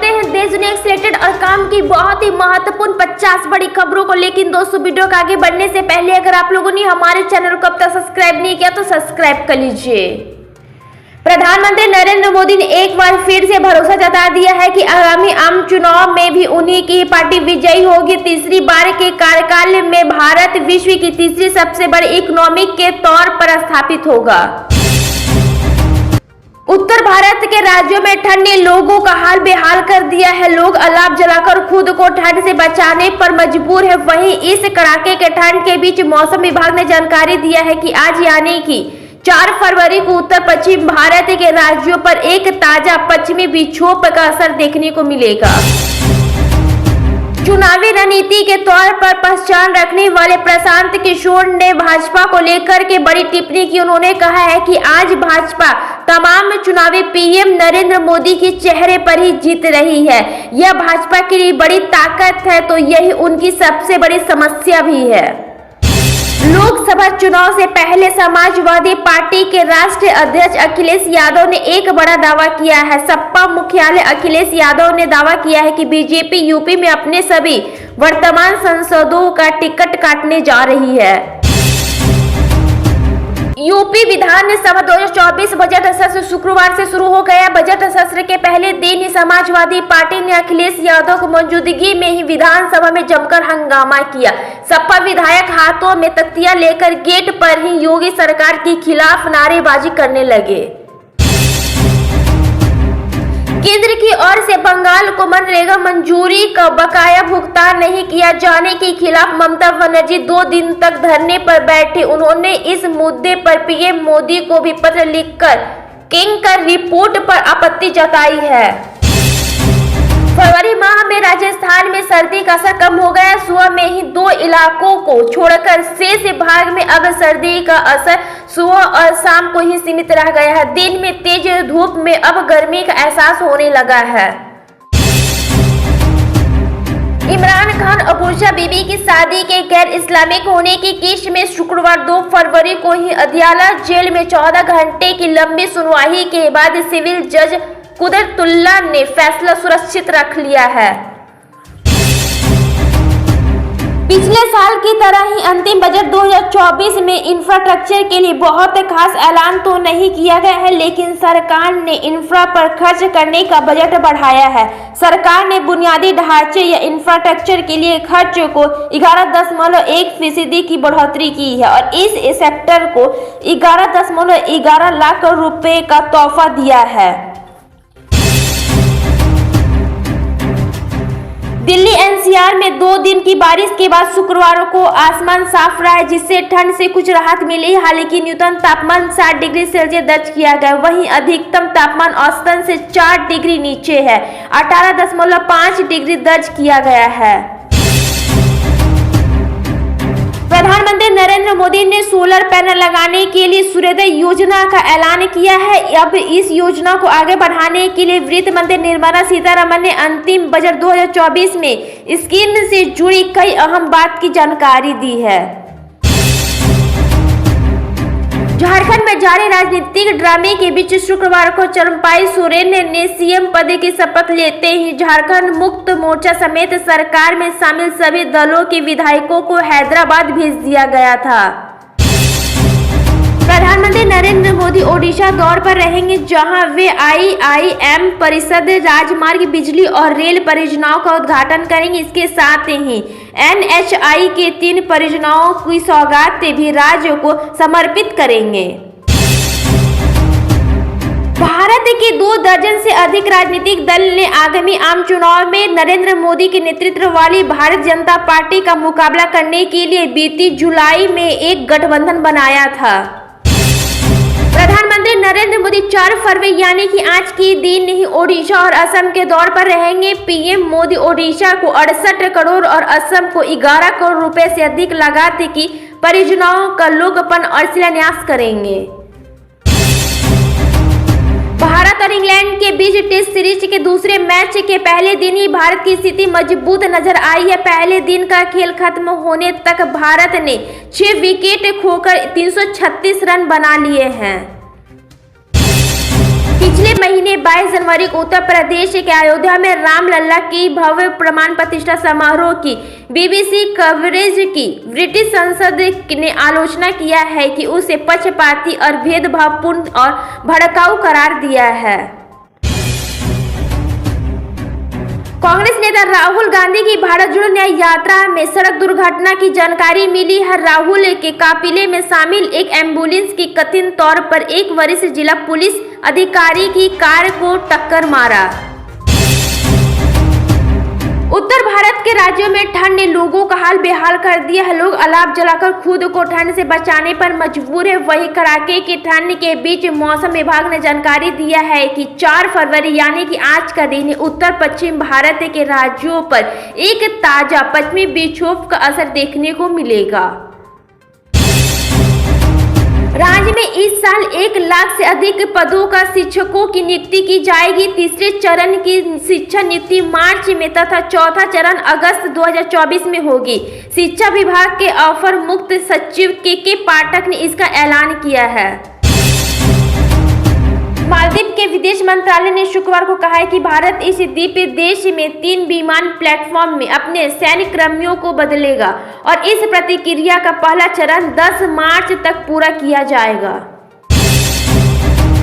बढ़ते हैं देश दुनिया से रिलेटेड और काम की बहुत ही महत्वपूर्ण 50 बड़ी खबरों को। लेकिन दोस्तों, वीडियो को आगे बढ़ने से पहले अगर आप लोगों ने हमारे चैनल को अब तक सब्सक्राइब नहीं किया तो सब्सक्राइब कर लीजिए। प्रधानमंत्री नरेंद्र मोदी ने एक बार फिर से भरोसा जता दिया है कि आगामी आम चुनाव में भी उन्हीं की पार्टी विजयी होगी। तीसरी बार के कार्यकाल में भारत विश्व की तीसरी सबसे बड़ी इकोनॉमी के तौर पर स्थापित होगा। उत्तर भारत के राज्यों में ठंड ने लोगों का हाल बेहाल कर दिया है। लोग अलाव जलाकर खुद को ठंड से बचाने पर मजबूर है। वहीं इस कड़ाके के ठंड के बीच मौसम विभाग ने जानकारी दिया है कि आज यानी कि 4 फरवरी को उत्तर पश्चिम भारत के राज्यों पर एक ताजा पश्चिमी विक्षोभ का असर देखने को मिलेगा। चुनावी रणनीति के तौर पर पहचान रखने वाले प्रशांत किशोर ने भाजपा को लेकर के बड़ी टिप्पणी की। उन्होंने कहा है कि आज भाजपा तमाम चुनावी पीएम नरेंद्र मोदी के चेहरे पर ही जीत रही है। यह भाजपा के लिए बड़ी ताकत है तो यही उनकी सबसे बड़ी समस्या भी है। लोकसभा चुनाव से पहले समाजवादी पार्टी के राष्ट्रीय अध्यक्ष अखिलेश यादव ने एक बड़ा दावा किया है। सपा मुख्यालय अखिलेश यादव ने दावा किया है कि बीजेपी यूपी में अपने सभी वर्तमान सांसदों का टिकट काटने जा रही है। यूपी विधानसभा 2024 बजट सत्र शुक्रवार से शुरू हो गया। बजट सत्र के पहले दिन ही समाजवादी पार्टी ने अखिलेश यादव की मौजूदगी में ही विधानसभा में जमकर हंगामा किया। सपा विधायक हाथों में तख्तियां लेकर गेट पर ही योगी सरकार के खिलाफ नारेबाजी करने लगे। केंद्र की ओर से बंगाल को मनरेगा मंजूरी का बकाया भुगतान नहीं किया जाने के खिलाफ ममता बनर्जी 2 दिन तक धरने पर बैठे। उन्होंने इस मुद्दे पर पीएम मोदी को भी पत्र लिखकर केंकर रिपोर्ट पर आपत्ति जताई है। फरवरी माह में राजस्थान में सर्दी का असर कम हो गया। सुबह में ही 2 इलाकों को छोड़कर शेष भाग में अब सर्दी का असर सुबह और शाम को ही सीमित रह गया है। दिन में तेज धूप में अब गर्मी का एहसास होने लगा है। इमरान खान और बुर्जा बीबी की शादी के गैर इस्लामिक होने की केस में शुक्रवार 2 फरवरी को ही अदियाला जेल में 14 घंटे की लंबी सुनवाई के बाद सिविल जज कुदरतुल्लाह ने फैसला सुरक्षित रख लिया है। पिछले साल की तरह ही अंतिम बजट 2024 में इंफ्रास्ट्रक्चर के लिए बहुत खास ऐलान तो नहीं किया गया है, लेकिन सरकार ने इंफ्रा पर खर्च करने का बजट बढ़ाया है। सरकार ने बुनियादी ढांचे या इंफ्रास्ट्रक्चर के लिए खर्च को 11.1% की बढ़ोतरी की है और इस सेक्टर को 11.11 लाख रुपए का तोहफा दिया है। दिल्ली एनसीआर में 2 दिन की बारिश के बाद शुक्रवार को आसमान साफ रहा है, जिससे ठंड से कुछ राहत मिली। हालांकि न्यूनतम तापमान 7 डिग्री सेल्सियस दर्ज किया गया। वहीं अधिकतम तापमान औसतन से 4 डिग्री नीचे है, 18.5 डिग्री दर्ज किया गया है। प्रधानमंत्री नरेंद्र मोदी ने सोलर पैनल लगाने के लिए सूर्योदय योजना का ऐलान किया है। अब इस योजना को आगे बढ़ाने के लिए वित्त मंत्री निर्मला सीतारमण ने अंतिम बजट 2024 में स्कीम से जुड़ी कई अहम बात की जानकारी दी है। झारखंड में जारी राजनीतिक ड्रामे के बीच शुक्रवार को चंपाई सोरेन ने सीएम पद की शपथ लेते ही झारखंड मुक्त मोर्चा समेत सरकार में शामिल सभी दलों के विधायकों को हैदराबाद भेज दिया गया था। प्रधानमंत्री नरेंद्र मोदी ओडिशा दौरे पर रहेंगे, जहां वे IIM परिषद, राजमार्ग, बिजली और रेल परियोजनाओं का उद्घाटन करेंगे। इसके साथ ही NHI के 3 परियोजनाओं की सौगात भी राज्य को समर्पित करेंगे। भारत के 2 दर्जन से अधिक राजनीतिक दल ने आगामी आम चुनाव में नरेंद्र मोदी के नेतृत्व वाली भारतीय जनता पार्टी का मुकाबला करने के लिए बीती जुलाई में एक गठबंधन बनाया था। प्रधानमंत्री नरेंद्र मोदी 4 फरवरी यानी कि आज के दिन ही ओडिशा और असम के दौरे पर रहेंगे। पीएम मोदी ओडिशा को 68 करोड़ और असम को 11 करोड़ रुपए से अधिक लागत की परियोजनाओं का लोकार्पण और शिलान्यास करेंगे। भारत और इंग्लैंड के बीच टेस्ट सीरीज के दूसरे मैच के पहले दिन ही भारत की स्थिति मजबूत नजर आई है। पहले दिन का खेल खत्म होने तक भारत ने 6 विकेट खोकर 336 रन बना लिए हैं। पिछले महीने 22 जनवरी को उत्तर प्रदेश के अयोध्या में रामलला की भव्य प्रमाण प्रतिष्ठा समारोह की बीबीसी कवरेज की ब्रिटिश संसद ने आलोचना किया है कि उसे पक्षपाती और भेदभावपूर्ण और भड़काऊ करार दिया है। कांग्रेस नेता राहुल गांधी की भारत जोड़ो न्याय यात्रा में सड़क दुर्घटना की जानकारी मिली है। राहुल के काफिले में शामिल एक एम्बुलेंस की कथित तौर पर एक वरिष्ठ जिला पुलिस अधिकारी की कार को टक्कर मारा। उत्तर भारत के राज्यों में ठंड ने लोगों का हाल बेहाल कर दिया है। लोग अलाव जलाकर खुद को ठंड से बचाने पर मजबूर है। वही कड़ाके की ठंड के बीच मौसम विभाग ने जानकारी दिया है कि 4 फरवरी यानी कि आज का दिन उत्तर पश्चिम भारत के राज्यों पर एक ताजा पश्चिमी विक्षोभ का असर देखने को मिलेगा। राज्य में इस साल 1 लाख से अधिक पदों का शिक्षकों की नियुक्ति की जाएगी। तीसरे चरण की शिक्षा नीति मार्च में तथा चौथा चरण अगस्त 2024 में होगी। शिक्षा विभाग के अपर मुख्य सचिव के पाठक ने इसका ऐलान किया है। मालदीव के विदेश मंत्रालय ने शुक्रवार को कहा है कि भारत इस द्वीप देश में 3 विमान प्लेटफॉर्म में अपने सैन्य कर्मियों को बदलेगा और इस प्रतिक्रिया का पहला चरण 10 मार्च तक पूरा किया जाएगा।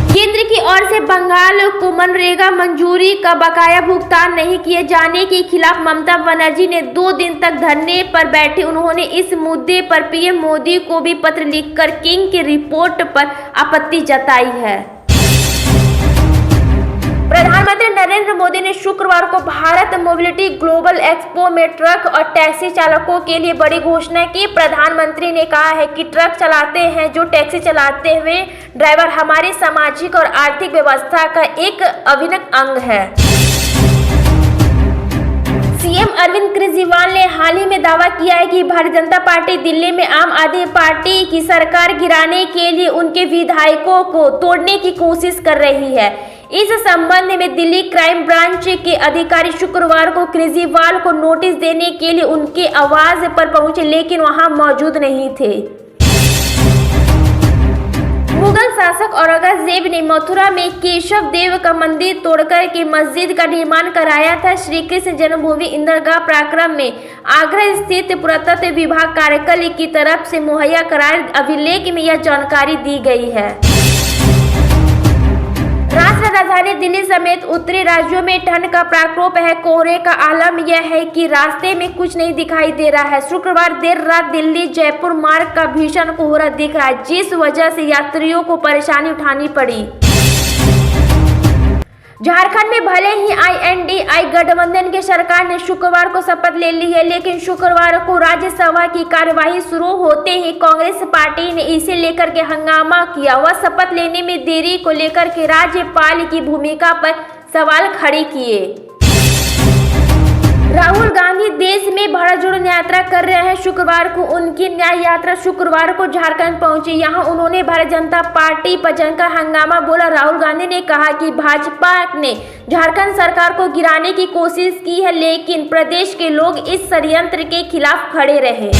केंद्र की ओर से बंगाल को मनरेगा मंजूरी का बकाया भुगतान नहीं किए जाने के खिलाफ ममता बनर्जी ने 2 दिन तक धरने पर बैठे। उन्होंने इस मुद्दे पर पीएम मोदी को भी पत्र लिखकर किंग की रिपोर्ट पर आपत्ति जताई है। प्रधानमंत्री नरेंद्र मोदी ने शुक्रवार को भारत मोबिलिटी ग्लोबल एक्सपो में ट्रक और टैक्सी चालकों के लिए बड़ी घोषणा की। प्रधानमंत्री ने कहा है कि ट्रक चलाते हैं जो टैक्सी चलाते हुए ड्राइवर हमारी सामाजिक और आर्थिक व्यवस्था का एक अभिन्न अंग है। सीएम अरविंद केजरीवाल ने हाल ही में दावा किया है कि भारतीय जनता पार्टी दिल्ली में आम आदमी पार्टी की सरकार गिराने के लिए उनके विधायकों को तोड़ने की कोशिश कर रही है। इस संबंध में दिल्ली क्राइम ब्रांच के अधिकारी शुक्रवार को केजरीवाल को नोटिस देने के लिए उनके आवास पर पहुंचे, लेकिन वहां मौजूद नहीं थे। मुगल शासक औरंगजेब ने मथुरा में केशव देव का मंदिर तोड़कर के मस्जिद का निर्माण कराया था। श्री कृष्ण जन्मभूमि इंदिरा प्राक्रम में आगरा स्थित पुरातत्व विभाग कार्यकाल की तरफ से मुहैया कराए अभिलेख में यह जानकारी दी गई है। राष्ट्रीय राजधानी दिल्ली समेत उत्तरी राज्यों में ठंड का प्रकोप है। कोहरे का आलम यह है कि रास्ते में कुछ नहीं दिखाई दे रहा है। शुक्रवार देर रात दिल्ली जयपुर मार्ग का भीषण कोहरा दिख रहा है, जिस वजह से यात्रियों को परेशानी उठानी पड़ी। झारखंड में भले ही INDI गठबंधन की सरकार ने शुक्रवार को शपथ ले ली है, लेकिन शुक्रवार को राज्यसभा की कार्यवाही शुरू होते ही कांग्रेस पार्टी ने इसे लेकर के हंगामा किया। वह शपथ लेने में देरी को लेकर के राज्यपाल की भूमिका पर सवाल खड़े किए। राहुल गांधी देश में भारत जोड़ो न्याय यात्रा कर रहे हैं। शुक्रवार को उनकी न्याय यात्रा शुक्रवार को झारखंड पहुंची। यहां उन्होंने भारतीय जनता पार्टी पर जमकर हंगामा बोला। राहुल गांधी ने कहा कि भाजपा ने झारखंड सरकार को गिराने की कोशिश की है, लेकिन प्रदेश के लोग इस षड्यंत्र के खिलाफ खड़े रहे।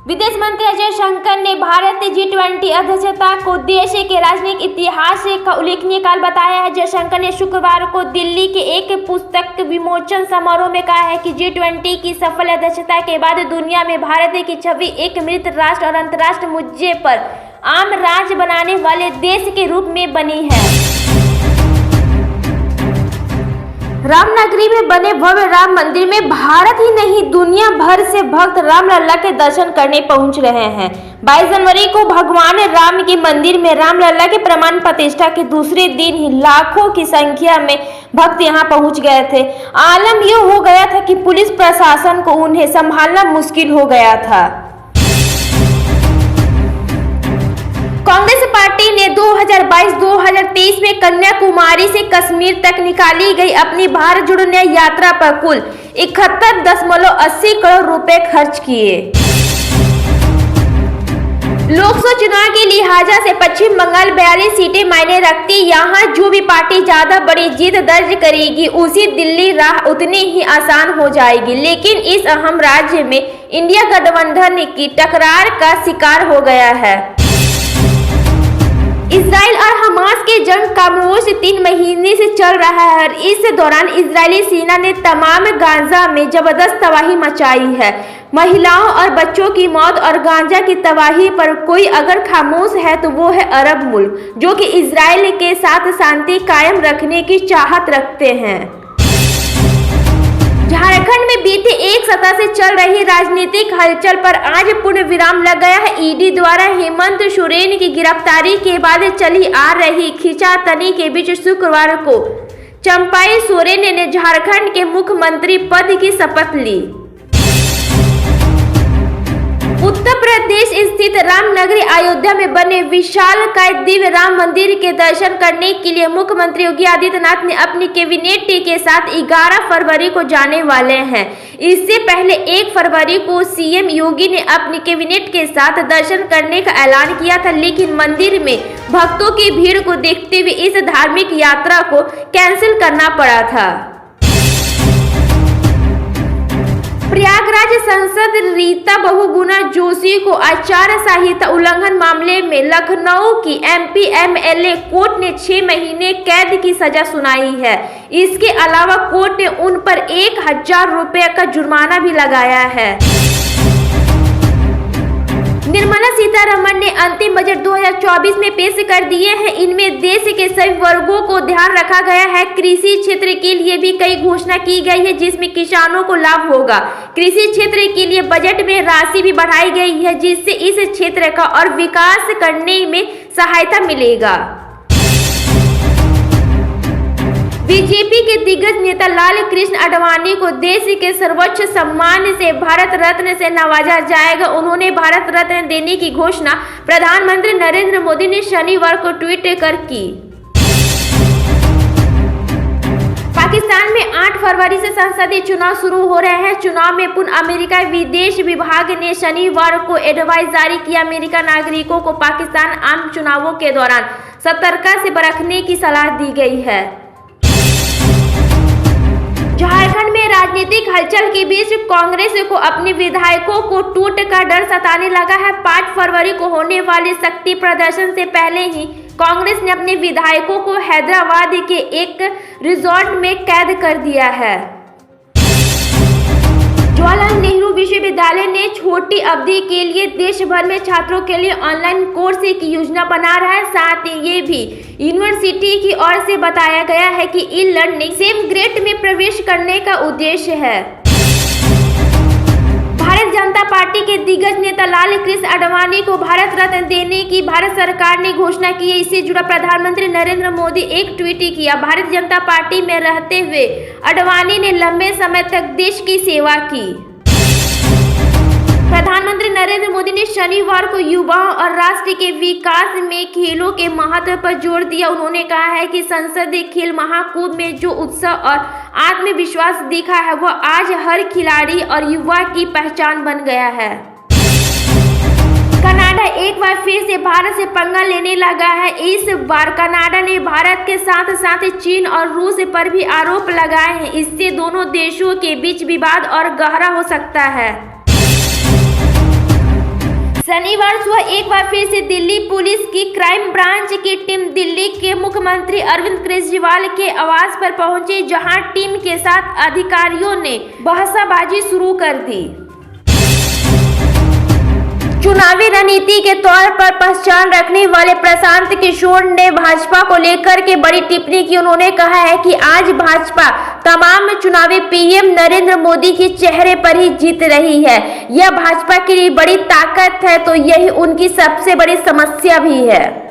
विदेश मंत्री एस जयशंकर ने भारत G20 अध्यक्षता को देश के राजनीतिक इतिहास का उल्लेखनीय काल बताया है। जयशंकर ने शुक्रवार को दिल्ली के एक पुस्तक विमोचन समारोह में कहा है कि G20 की सफल अध्यक्षता के बाद दुनिया में भारत की छवि एक मृत राष्ट्र और अंतर्राष्ट्रीय मुद्दे पर आम राज्य बनाने वाले देश के रूप में बनी है। रामनगरी में बने भव्य राम मंदिर में भारत ही नहीं दुनिया भर से भक्त रामलला के दर्शन करने पहुंच रहे हैं। 22 जनवरी को भगवान राम के मंदिर में रामलला के प्रमाण प्रतिष्ठा के दूसरे दिन ही लाखों की संख्या में भक्त यहां पहुंच गए थे। आलम यह हो गया था कि पुलिस प्रशासन को उन्हें संभालना मुश्किल हो गया था। कांग्रेस पार्टी ने 2022-2023 में कन्याकुमारी से कश्मीर तक निकाली गई अपनी भारत जोड़ो न्याय यात्रा पर कुल 71.80 करोड़ रुपए खर्च किए। लोकसभा चुनाव के लिहाजा से पश्चिम बंगाल 42 सीटें मायने रखती। यहाँ जो भी पार्टी ज्यादा बड़ी जीत दर्ज करेगी उसी दिल्ली राह उतनी ही आसान हो जाएगी, लेकिन इस अहम राज्य में इंडिया गठबंधन की टकरार का शिकार हो गया है। इजराइल और हमास के जंग खामोश 3 महीने से चल रहा है और इस दौरान इजरायली सेना ने तमाम गाजा में जबरदस्त तबाही मचाई है। महिलाओं और बच्चों की मौत और गाजा की तबाही पर कोई अगर खामोश है तो वो है अरब मुल्क, जो कि इजराइल के साथ शांति कायम रखने की चाहत रखते हैं। झारखंड में बीते एक सप्ताह से चल रही राजनीतिक हलचल पर आज पूर्ण विराम लग गया है। ईडी द्वारा हेमंत सोरेन की गिरफ्तारी के बाद चली आ रही खींचातानी के बीच शुक्रवार को चंपाई सोरेन ने झारखंड के मुख्यमंत्री पद की शपथ ली। उत्तर प्रदेश स्थित रामनगरी अयोध्या में बने विशालकाय दिव्य राम मंदिर के दर्शन करने के लिए मुख्यमंत्री योगी आदित्यनाथ ने अपनी कैबिनेट के साथ 11 फरवरी को जाने वाले हैं। इससे पहले 1 फरवरी को सीएम योगी ने अपनी कैबिनेट के साथ दर्शन करने का ऐलान किया था, लेकिन मंदिर में भक्तों की भीड़ को देखते हुए इस धार्मिक यात्रा को कैंसिल करना पड़ा था। प्रयागराज सांसद रीता बहुगुणा जोशी को आचार संहिता उल्लंघन मामले में लखनऊ की एमपी एमएलए कोर्ट ने 6 महीने कैद की सजा सुनाई है। इसके अलावा कोर्ट ने उन पर 1000 रुपये का जुर्माना भी लगाया है। निर्मला सीतारमण ने अंतिम बजट 2024 में पेश कर दिए हैं। इनमें देश के सभी वर्गों को ध्यान रखा गया है। कृषि क्षेत्र के लिए भी कई घोषणा की गई है, जिसमें किसानों को लाभ होगा। कृषि क्षेत्र के लिए बजट में राशि भी बढ़ाई गई है, जिससे इस क्षेत्र का और विकास करने में सहायता मिलेगा। बीजेपी के दिग्गज नेता लाल कृष्ण आडवाणी को देश के सर्वोच्च सम्मान से भारत रत्न से नवाजा जाएगा। उन्होंने भारत रत्न देने की घोषणा प्रधानमंत्री नरेंद्र मोदी ने शनिवार को ट्वीट कर की। पाकिस्तान में 8 फरवरी से संसदीय चुनाव शुरू हो रहे हैं। चुनाव में पूर्व अमेरिका विदेश विभाग ने शनिवार को एडवाइस जारी किया। अमेरिका नागरिकों को पाकिस्तान आम चुनावों के दौरान सतर्कता से बरतने की सलाह दी गई है। झारखंड में राजनीतिक हलचल के बीच कांग्रेस को अपने विधायकों को टूट का डर सताने लगा है। 5 फरवरी को होने वाले शक्ति प्रदर्शन से पहले ही कांग्रेस ने अपने विधायकों को हैदराबाद के एक रिजॉर्ट में कैद कर दिया है। जवाहरलाल नेहरू विश्वविद्यालय ने छोटी अवधि के लिए देश भर में छात्रों के लिए ऑनलाइन कोर्स की योजना बना रहा है। साथ ही ये भी यूनिवर्सिटी की ओर से बताया गया है कि ई लर्निंग सेम ग्रेड में प्रवेश करने का उद्देश्य है। भारतीय जनता पार्टी के दिग्गज नेता लाल कृष्ण आडवाणी को भारत रत्न देने की भारत सरकार ने घोषणा की है। इससे जुड़ा प्रधानमंत्री नरेंद्र मोदी एक ट्वीट किया। भारतीय जनता पार्टी में रहते हुए आडवाणी ने लंबे समय तक देश की सेवा की। प्रधानमंत्री नरेंद्र मोदी ने शनिवार को युवाओं और राष्ट्र के विकास में खेलों के महत्व पर जोर दिया। उन्होंने कहा है कि संसदीय खेल महाकुंभ में जो उत्साह और आत्मविश्वास दिखा है वह आज हर खिलाड़ी और युवा की पहचान बन गया है। कनाडा एक बार फिर से भारत से पंगा लेने लगा है। इस बार कनाडा ने भारत के साथ साथ चीन और रूस पर भी आरोप लगाए हैं। इससे दोनों देशों के बीच विवाद और गहरा हो सकता है। शनिवार सुबह एक बार फिर से दिल्ली पुलिस की क्राइम ब्रांच की टीम दिल्ली के मुख्यमंत्री अरविंद केजरीवाल के आवास पर पहुंची, जहां टीम के साथ अधिकारियों ने बहसबाजी शुरू कर दी। चुनावी रणनीति के तौर पर पहचान रखने वाले प्रशांत किशोर ने भाजपा को लेकर के बड़ी टिप्पणी की। उन्होंने कहा है कि आज भाजपा तमाम चुनावी पीएम नरेंद्र मोदी के चेहरे पर ही जीत रही है। यह भाजपा के लिए बड़ी ताकत है तो यही उनकी सबसे बड़ी समस्या भी है।